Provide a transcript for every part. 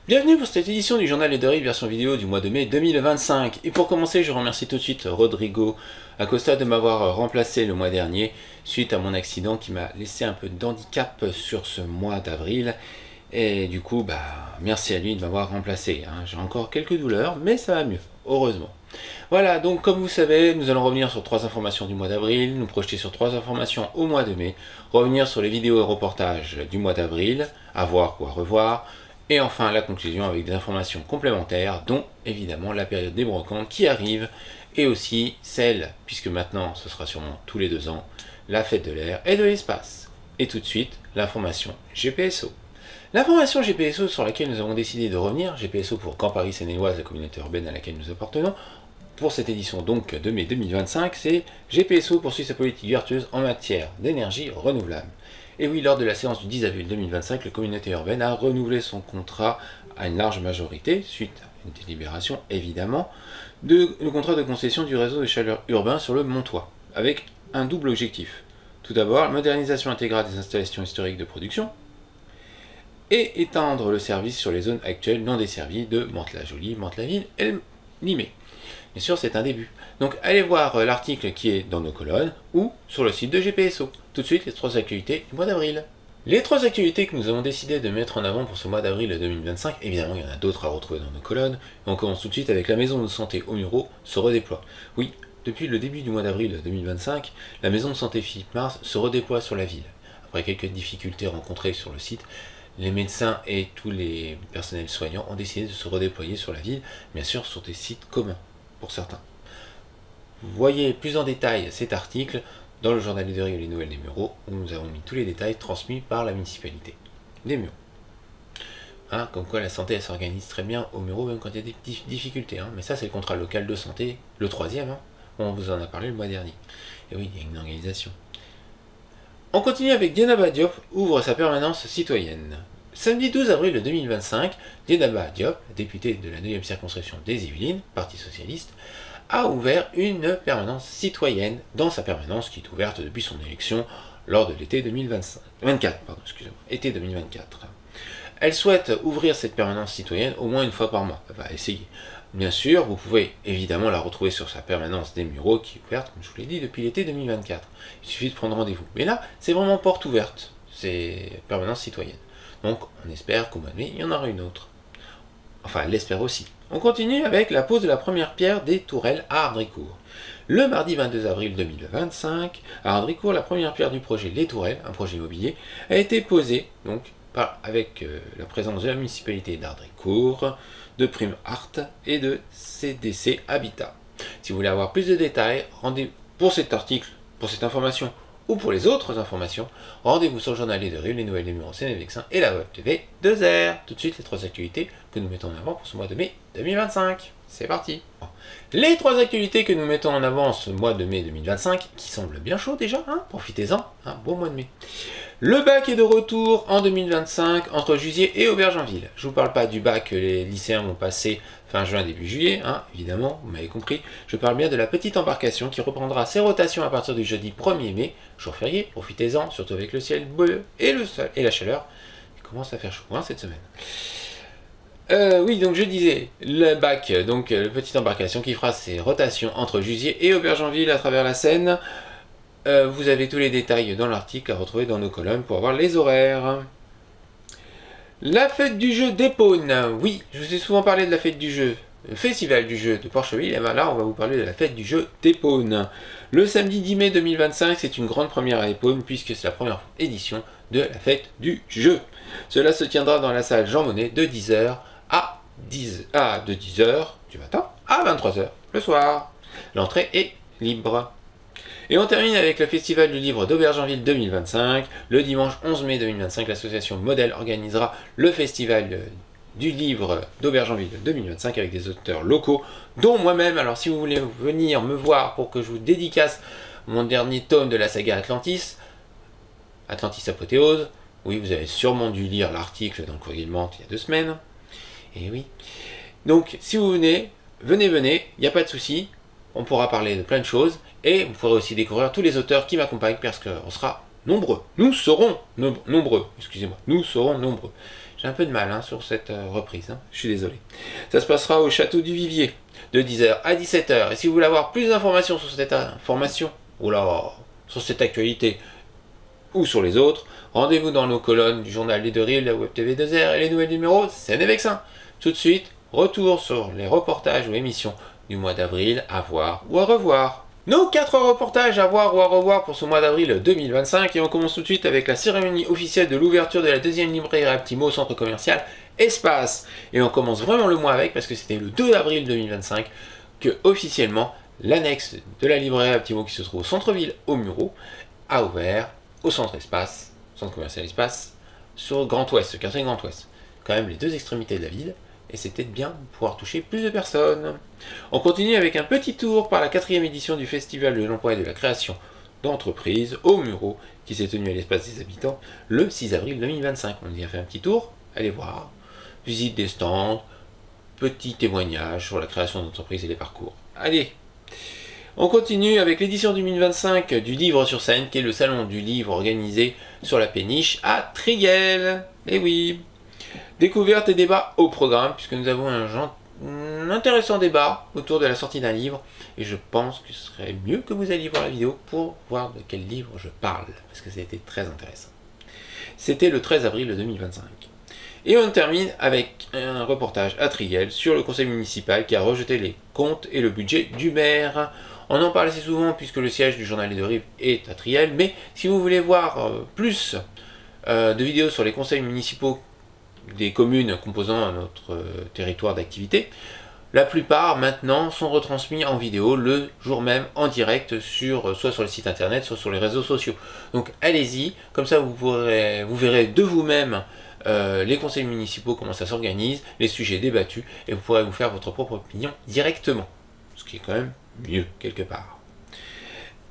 Bienvenue pour cette édition du journal de Rive version vidéo du mois de mai 2025. Et pour commencer, je remercie tout de suite Rodrigo Acosta de m'avoir remplacé le mois dernier suite à mon accident qui m'a laissé un peu d'handicap sur ce mois d'avril. Et du coup, merci à lui de m'avoir remplacé. J'ai encore quelques douleurs, mais ça va mieux, heureusement. Voilà, donc comme vous savez, nous allons revenir sur 3 informations du mois d'avril, nous projeter sur 3 informations au mois de mai, revenir sur les vidéos et reportages du mois d'avril, à voir ou à revoir, et enfin la conclusion avec des informations complémentaires, dont évidemment la période des brocantes qui arrive, et aussi celle, puisque maintenant ce sera sûrement tous les 2 ans, la fête de l'air et de l'espace. Et tout de suite, l'information GPSO. L'information GPSO sur laquelle nous avons décidé de revenir, GPSO pour Grand Paris Seine-et-Oise, la communauté urbaine à laquelle nous appartenons, pour cette édition donc de mai 2025, c'est GPSO poursuit sa politique vertueuse en matière d'énergie renouvelable. Et oui, lors de la séance du 10 avril 2025, la communauté urbaine a renouvelé son contrat à une large majorité, suite à une délibération évidemment, le contrat de concession du réseau de chaleur urbain sur le Montois, avec un double objectif. Tout d'abord, la modernisation intégrale des installations historiques de production, et étendre le service sur les zones actuelles non desservies de Mantes-la-Jolie, Mantes-la-Ville et Limay. Bien sûr, c'est un début. Donc allez voir l'article qui est dans nos colonnes ou sur le site de GPSO. Tout de suite, les 3 actualités du mois d'avril. Les 3 actualités que nous avons décidé de mettre en avant pour ce mois d'avril 2025, évidemment il y en a d'autres à retrouver dans nos colonnes. On commence tout de suite avec la maison de santé au Muro se redéploie. Oui, depuis le début du mois d'avril 2025, la maison de santé Philippe Mars se redéploie sur la ville. Après quelques difficultés rencontrées sur le site, les médecins et tous les personnels soignants ont décidé de se redéployer sur la ville, bien sûr sur des sites communs pour certains. Vous voyez plus en détail cet article dans le journal de Rive et les nouvelles des Mureaux, où nous avons mis tous les détails transmis par la municipalité des Mureaux. Comme quoi la santé elle s'organise très bien aux Mureaux, même quand il y a des difficultés. Mais ça c'est le contrat local de santé, le 3e, on vous en a parlé le mois dernier. Et oui, il y a une organisation. On continue avec Dieynaba Diop ouvre sa permanence citoyenne. Samedi 12 avril 2025, Dieynaba Diop, députée de la 9e circonscription des Yvelines, Parti Socialiste, a ouvert une permanence citoyenne dans sa permanence qui est ouverte depuis son élection lors de l'été 2024. Été 2024. Elle souhaite ouvrir cette permanence citoyenne au moins une fois par mois. Elle va essayer. Bien sûr, vous pouvez évidemment la retrouver sur sa permanence des Mureaux qui est ouverte, comme je vous l'ai dit, depuis l'été 2024. Il suffit de prendre rendez-vous. Mais là, c'est vraiment porte ouverte, c'est permanence citoyenne. Donc, on espère qu'au mois de mai, il y en aura une autre. Enfin, elle l'espère aussi. On continue avec la pose de la première pierre des tourelles à Ardricourt. Le mardi 22 avril 2025, à Ardricourt, la première pierre du projet Les Tourelles, un projet immobilier, a été posée, donc, avec la présence de la municipalité d'Ardricourt, de Prime Art et de CDC Habitat. Si vous voulez avoir plus de détails, rendez-vous pour cet article, pour cette information ou pour les autres informations, rendez-vous sur le journal de Rive, les nouvelles des Mureaux Séné-Vexin et la Web TV 2R. Tout de suite, les 3 actualités que nous mettons en avant pour ce mois de mai 2025. C'est parti. Les 3 actualités que nous mettons en avant ce mois de mai 2025, qui semble bien chaud déjà, profitez-en, bon mois de mai. Le bac est de retour en 2025 entre Jusier et Aubergenville. Je ne vous parle pas du bac que les lycéens vont passer fin juin, début juillet, évidemment, vous m'avez compris. Je parle bien de la petite embarcation qui reprendra ses rotations à partir du jeudi 1er mai, jour férié, profitez-en, surtout avec le ciel bleu et le sol et la chaleur. Il commence à faire chaud cette semaine. Oui, donc je disais, le bac, donc la petite embarcation qui fera ses rotations entre Jusier et Aubergenville à travers la Seine. Vous avez tous les détails dans l'article à retrouver dans nos colonnes pour avoir les horaires. La fête du jeu d'Épône. Oui, je vous ai souvent parlé de la fête du jeu, le festival du jeu de Porcheville, et bien là on va vous parler de la fête du jeu d'Épône. Le samedi 10 mai 2025, c'est une grande première à Épône puisque c'est la première édition de la fête du jeu. Cela se tiendra dans la salle Jean Monnet de 10h de 10h du matin à 23h le soir. L'entrée est libre. Et on termine avec le Festival du Livre d'Aubergenville 2025. Le dimanche 11 mai 2025, l'association Modèle organisera le Festival du Livre d'Aubergenville 2025 avec des auteurs locaux, dont moi-même. Alors si vous voulez venir me voir pour que je vous dédicace mon dernier tome de la saga Atlantis, Atlantis Apothéose, oui, vous avez sûrement dû lire l'article dans le Courrier de Mantes il y a 2 semaines. Et oui. Donc si vous venez, venez, il n'y a pas de souci. On pourra parler de plein de choses et vous pourrez aussi découvrir tous les auteurs qui m'accompagnent parce qu'on sera nombreux. Nous serons nombreux, excusez-moi, nous serons nombreux. J'ai un peu de mal hein, sur cette reprise, hein. Je suis désolé. Ça se passera au château du Vivier, de 10h à 17h. Et si vous voulez avoir plus d'informations sur cette sur cette actualité ou sur les autres, rendez-vous dans nos colonnes du journal Les Deux Reels, la Web TV 2R et les nouvelles numéros, c'est des Vexins. Tout de suite, retour sur les reportages ou émissions du mois d'avril à voir ou à revoir. Nos 4 reportages à voir ou à revoir pour ce mois d'avril 2025 et on commence tout de suite avec la cérémonie officielle de l'ouverture de la deuxième librairie Aptimo au centre commercial Espace. Et on commence vraiment le mois avec parce que c'était le 2 avril 2025 que officiellement l'annexe de la librairie Aptimo qui se trouve au centre-ville au Mureau a ouvert au centre Espace, centre commercial Espace, sur Grand Ouest, quartier Grand Ouest. Quand même les deux extrémités de la ville. Et c'était bien de pouvoir toucher plus de personnes. On continue avec un petit tour par la 4e édition du Festival de l'emploi et de la création d'entreprises au Mureau, qui s'est tenu à l'Espace des Habitants le 6 avril 2025. On y a fait un petit tour, allez voir, visite des stands, petits témoignages sur la création d'entreprises et les parcours. Allez, on continue avec l'édition 2025 du Livre sur scène, qui est le salon du livre organisé sur la péniche à Triguel. Eh oui. Découverte et débat au programme, puisque nous avons un intéressant débat autour de la sortie d'un livre, et je pense que ce serait mieux que vous alliez voir la vidéo pour voir de quel livre je parle, parce que ça a été très intéressant. C'était le 13 avril 2025. Et on termine avec un reportage à Triguel sur le conseil municipal qui a rejeté les comptes et le budget du maire. On en parle assez souvent puisque le siège du journal Les Deux Rives est à Triguel, mais si vous voulez voir plus de vidéos sur les conseils municipaux des communes composant notre territoire d'activité, la plupart maintenant sont retransmis en vidéo le jour même en direct soit sur le site internet, soit sur les réseaux sociaux. Donc allez-y, comme ça vous verrez de vous-même les conseils municipaux, comment ça s'organise, les sujets débattus, et vous pourrez vous faire votre propre opinion directement. Ce qui est quand même mieux quelque part.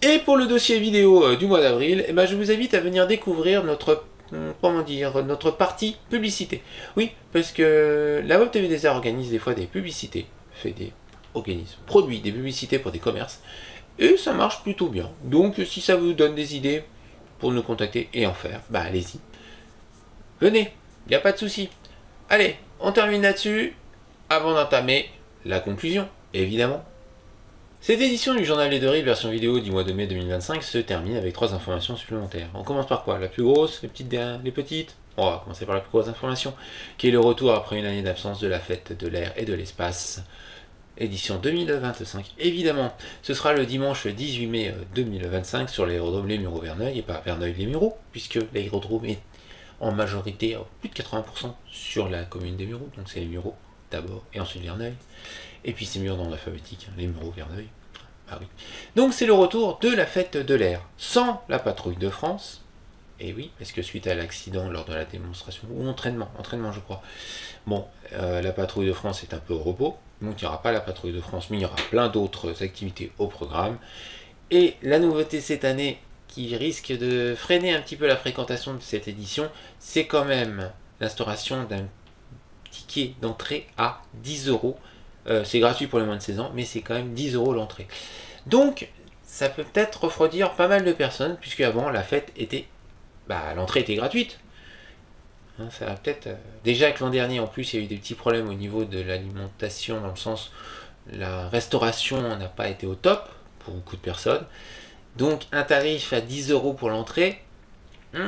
Et pour le dossier vidéo du mois d'avril, eh ben, je vous invite à venir découvrir notre partie publicité. Oui, parce que la Web TV des Arts organise des fois des publicités, produit des publicités pour des commerces, et ça marche plutôt bien. Donc si ça vous donne des idées pour nous contacter et en faire, bah allez-y. Venez, il n'y a pas de souci. Allez, on termine là-dessus, avant d'entamer la conclusion, évidemment. Cette édition du journal Les Deux Rives version vidéo du mois de mai 2025 se termine avec 3 informations supplémentaires. On commence par quoi? La plus grosse, les petites? On va commencer par la plus grosse information, qui est le retour après une année d'absence de la fête de l'air et de l'espace, édition 2025. Évidemment, ce sera le dimanche 18 mai 2025 sur l'aérodrome Les Mureaux-Verneuil, et pas Verneuil-les Mureaux, puisque l'aérodrome est en majorité, plus de 80% sur la commune des Mureaux, donc c'est les Mureaux d'abord, et ensuite Verneuil. Et puis c'est mieux dans l'alphabétique, hein, les Mureaux, Verneuil. Ah oui. Donc c'est le retour de la fête de l'air, sans la patrouille de France. Et oui, parce que suite à l'accident lors de la démonstration, ou entraînement je crois. Bon, la patrouille de France est un peu au repos, donc il n'y aura pas la patrouille de France, mais il y aura plein d'autres activités au programme. Et la nouveauté cette année, qui risque de freiner un petit peu la fréquentation de cette édition, c'est quand même l'instauration d'un ticket d'entrée à 10 €. C'est gratuit pour les moins de 16 ans, mais c'est quand même 10 € l'entrée. Donc, ça peut peut-être refroidir pas mal de personnes, puisque avant la fête était... l'entrée était gratuite. Hein, ça va peut-être... Déjà que l'an dernier, en plus, il y a eu des petits problèmes au niveau de l'alimentation, dans le sens... La restauration n'a pas été au top, pour beaucoup de personnes. Donc, un tarif à 10 € pour l'entrée... je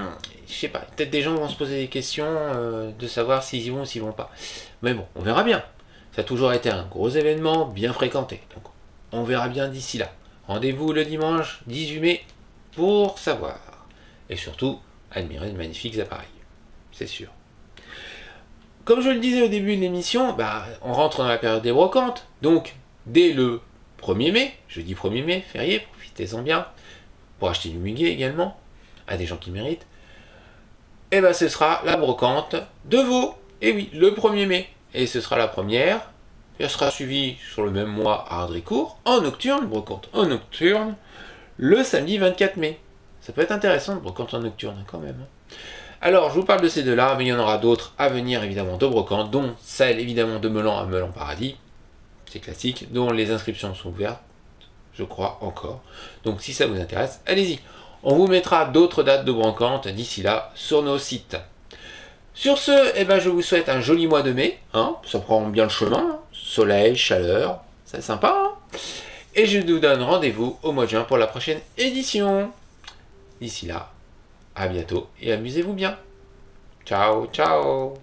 sais pas, peut-être des gens vont se poser des questions de savoir s'ils y vont ou s'ils vont pas. Mais bon, on verra bien. Ça a toujours été un gros événement, bien fréquenté. Donc, on verra bien d'ici là. Rendez-vous le dimanche 18 mai pour savoir. Et surtout, admirer de magnifiques appareils. C'est sûr. Comme je le disais au début de l'émission, on rentre dans la période des brocantes. Donc, dès le 1er mai, jeudi 1er mai, férié, profitez-en bien, pour acheter du muguet également, à des gens qui méritent. Et ce sera la brocante de Vaud. Et oui, le 1er mai. Et ce sera la première. Elle sera suivie sur le même mois à Ardricourt, en nocturne, brocante en nocturne, le samedi 24 mai. Ça peut être intéressant de brocante en nocturne quand même. Alors, je vous parle de ces deux-là, mais il y en aura d'autres à venir évidemment de brocante, dont celle évidemment de Meulan à Meulan-Paradis. C'est classique, dont les inscriptions sont ouvertes, je crois encore. Donc si ça vous intéresse, allez-y. On vous mettra d'autres dates de brocante d'ici là sur nos sites. Sur ce, eh ben, je vous souhaite un joli mois de mai. Hein, ça prend bien le chemin. Hein. Soleil, chaleur, c'est sympa. Hein. Et je vous donne rendez-vous au mois de juin pour la prochaine édition. D'ici là, à bientôt et amusez-vous bien. Ciao, ciao.